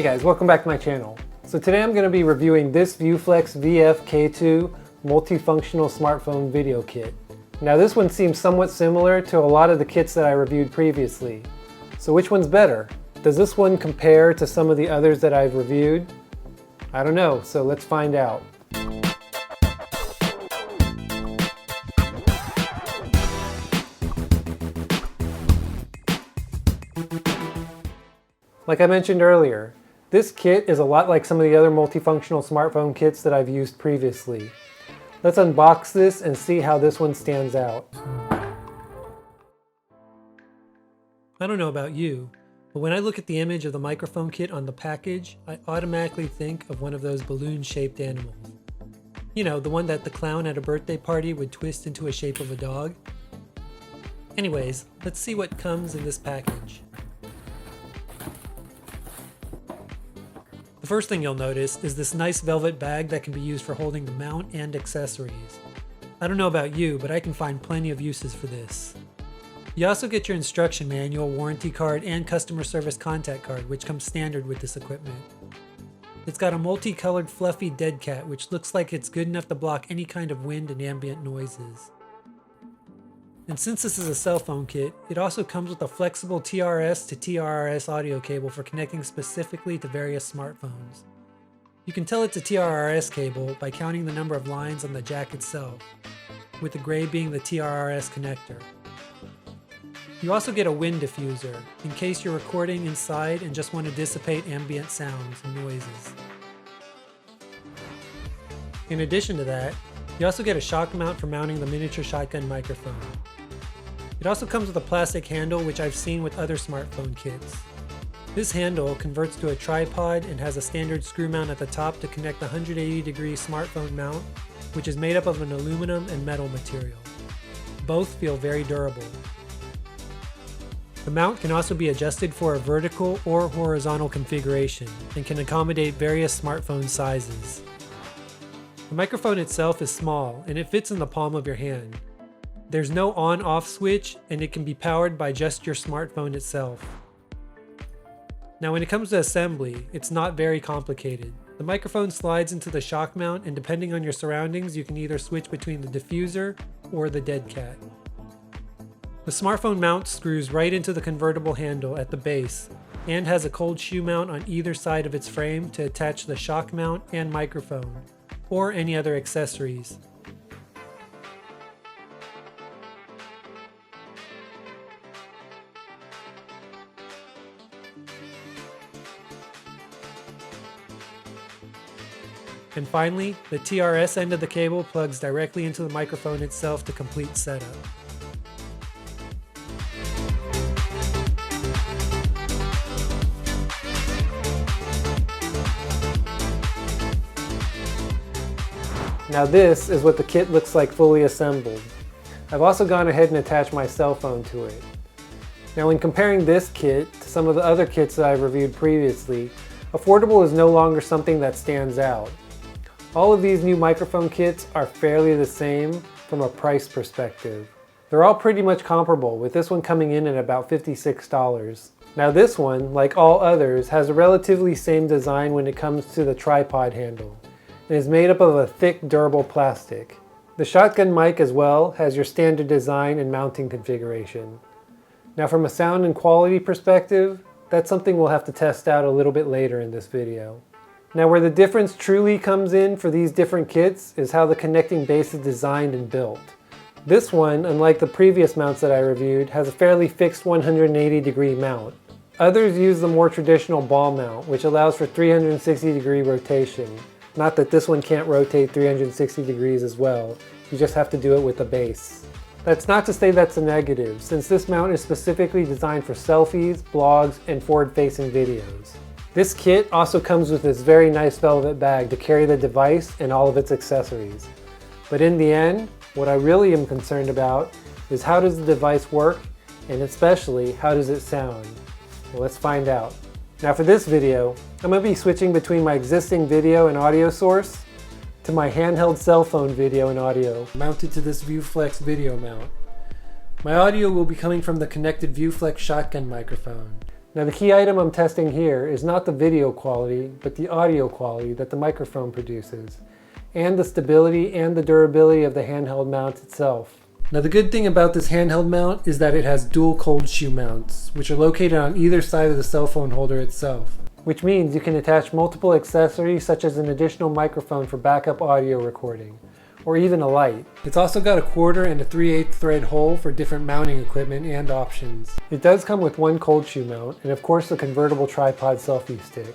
Hey guys, welcome back to my channel. So today I'm going to be reviewing this ViewFlex VF-K2 Multifunctional Smartphone Video Kit. Now this one seems somewhat similar to a lot of the kits that I reviewed previously. So which one's better? Does this one compare to some of the others that I've reviewed? I don't know, so let's find out. Like I mentioned earlier, this kit is a lot like some of the other multifunctional smartphone kits that I've used previously. Let's unbox this and see how this one stands out. I don't know about you, but when I look at the image of the microphone kit on the package, I automatically think of one of those balloon-shaped animals. You know, the one that the clown at a birthday party would twist into a shape of a dog. Anyways, let's see what comes in this package. The first thing you'll notice is this nice velvet bag that can be used for holding the mount and accessories. I don't know about you, but I can find plenty of uses for this. You also get your instruction manual, warranty card, and customer service contact card, which comes standard with this equipment. It's got a multicolored fluffy dead cat, which looks like it's good enough to block any kind of wind and ambient noises. And since this is a cell phone kit, it also comes with a flexible TRS to TRRS audio cable for connecting specifically to various smartphones. You can tell it's a TRRS cable by counting the number of lines on the jack itself, with the gray being the TRRS connector. You also get a wind diffuser, in case you're recording inside and just want to dissipate ambient sounds and noises. In addition to that, you also get a shock mount for mounting the miniature shotgun microphone. It also comes with a plastic handle, which I've seen with other smartphone kits. This handle converts to a tripod and has a standard screw mount at the top to connect the 180-degree smartphone mount, which is made up of an aluminum and metal material. Both feel very durable. The mount can also be adjusted for a vertical or horizontal configuration and can accommodate various smartphone sizes. The microphone itself is small and it fits in the palm of your hand. There's no on-off switch and it can be powered by just your smartphone itself. Now when it comes to assembly, it's not very complicated. The microphone slides into the shock mount and depending on your surroundings you can either switch between the diffuser or the dead cat. The smartphone mount screws right into the convertible handle at the base and has a cold shoe mount on either side of its frame to attach the shock mount and microphone, or any other accessories. And finally, the TRS end of the cable plugs directly into the microphone itself to complete setup. Now this is what the kit looks like fully assembled. I've also gone ahead and attached my cell phone to it. Now when comparing this kit to some of the other kits that I've reviewed previously, affordable is no longer something that stands out. All of these new microphone kits are fairly the same from a price perspective. They're all pretty much comparable, with this one coming in at about $56. Now this one, like all others, has a relatively same design when it comes to the tripod handle, and is made up of a thick, durable plastic. The shotgun mic as well has your standard design and mounting configuration. Now from a sound and quality perspective, that's something we'll have to test out a little bit later in this video. Now where the difference truly comes in for these different kits is how the connecting base is designed and built. This one, unlike the previous mounts that I reviewed, has a fairly fixed 180-degree mount. Others use the more traditional ball mount, which allows for 360-degree rotation. Not that this one can't rotate 360 degrees as well, you just have to do it with the base. That's not to say that's a negative, since this mount is specifically designed for selfies, blogs, and forward-facing videos. This kit also comes with this very nice velvet bag to carry the device and all of its accessories. But in the end, what I really am concerned about is how does the device work, and especially how does it sound? Well, let's find out. Now for this video, I'm going to be switching between my existing video and audio source to my handheld cell phone video and audio mounted to this ViewFlex video mount. My audio will be coming from the connected ViewFlex shotgun microphone. Now the key item I'm testing here is not the video quality, but the audio quality that the microphone produces, and the stability and the durability of the handheld mount itself. Now the good thing about this handheld mount is that it has dual cold shoe mounts, which are located on either side of the cell phone holder itself, which means you can attach multiple accessories such as an additional microphone for backup audio recording, or even a light. It's also got a 1/4 and a 3/8 thread hole for different mounting equipment and options. It does come with one cold shoe mount, and of course the convertible tripod selfie stick.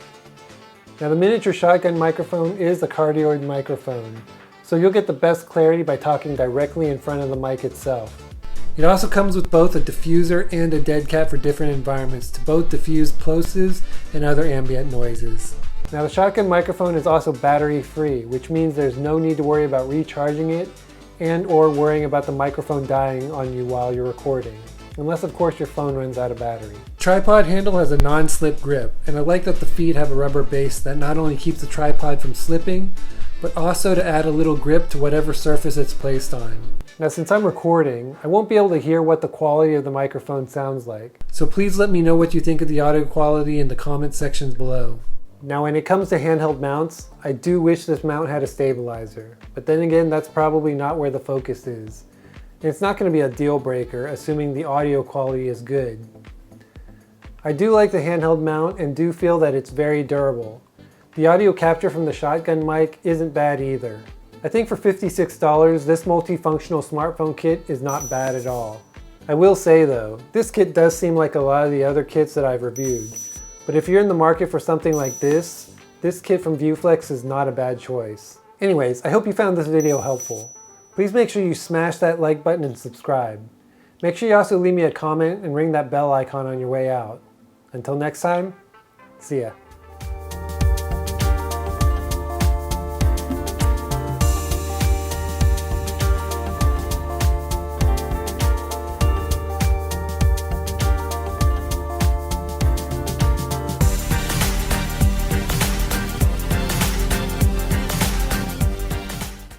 Now the miniature shotgun microphone is a cardioid microphone, so you'll get the best clarity by talking directly in front of the mic itself. It also comes with both a diffuser and a dead cat for different environments to both diffuse plosives and other ambient noises. Now the shotgun microphone is also battery free, which means there's no need to worry about recharging it and or worrying about the microphone dying on you while you're recording, unless of course your phone runs out of battery. Tripod handle has a non-slip grip, and I like that the feet have a rubber base that not only keeps the tripod from slipping, but also to add a little grip to whatever surface it's placed on. Now since I'm recording, I won't be able to hear what the quality of the microphone sounds like, so please let me know what you think of the audio quality in the comment sections below. Now when it comes to handheld mounts, I do wish this mount had a stabilizer, but then again that's probably not where the focus is. And it's not going to be a deal breaker assuming the audio quality is good. I do like the handheld mount and do feel that it's very durable. The audio capture from the shotgun mic isn't bad either. I think for $56, this multifunctional smartphone kit is not bad at all. I will say though, this kit does seem like a lot of the other kits that I've reviewed. But if you're in the market for something like this kit from ViewFlex is not a bad choice. Anyways, I hope you found this video helpful. Please make sure you smash that like button and subscribe. Make sure you also leave me a comment and ring that bell icon on your way out. Until next time, see ya.